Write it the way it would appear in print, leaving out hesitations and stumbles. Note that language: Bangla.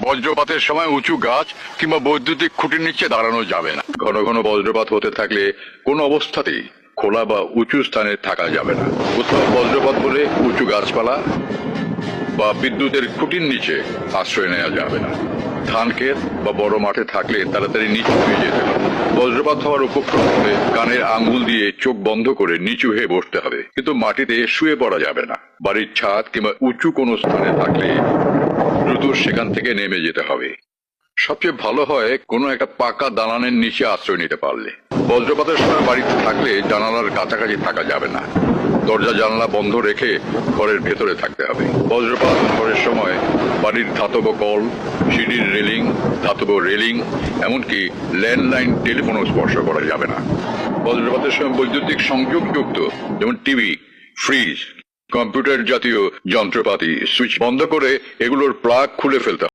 বজ্রপাতের সময় উঁচু গাছ কিংবা বৈদ্যুতিক খুঁটির নিচে দাঁড়ানো যাবে না। ঘন ঘন বজ্রপাত হতে থাকলে কোনো অবস্থাতেই খোলা বা উঁচু স্থানে থাকা যাবে না। কোথাও বজ্রপাত হলে উঁচু গাছপালা বা বিদ্যুতের খুঁটির নিচে আশ্রয় নেওয়া যাবে না। ধান ক্ষেত বা বড় মাঠে থাকলে তাড়াতাড়ি নিচু হয়ে যেতে হবে। বজ্রপাত হওয়ার উপক্রম হলে কানের আঙ্গুল দিয়ে চোখ বন্ধ করে নিচু হয়ে বসতে হবে, কিন্তু মাটিতে শুয়ে পড়া যাবে না। বাড়ির ছাদ কিংবা উঁচু কোনো স্থানে থাকলে দ্রুত সেখান থেকে নেমে যেতে হবে। সবচেয়ে ভালো হয় কোনো একটা পাকা দালানের নিচে আশ্রয় নিতে পারলে। বজ্রপাতের সময় বাড়িতে থাকলে জানালার কাছাকাছি থাকা যাবে না। দরজা জানালা বন্ধ রেখে ঘরের ভেতরে থাকতে হবে। বজ্রপাত ঝড়ের সময় বাড়ির ধাতব কল, সিঁড়ির রেলিং, ধাতব রেলিং, এমনকি ল্যান্ডলাইন টেলিফোনও স্পর্শ করা যাবে না। বজ্রপাতের সময় বৈদ্যুতিক সংযোগযুক্ত যেমন টিভি, ফ্রিজ, কম্পিউটার জাতীয় যন্ত্রপাতি সুইচ বন্ধ করে এগুলোর প্লাগ খুলে ফেলতে হবে।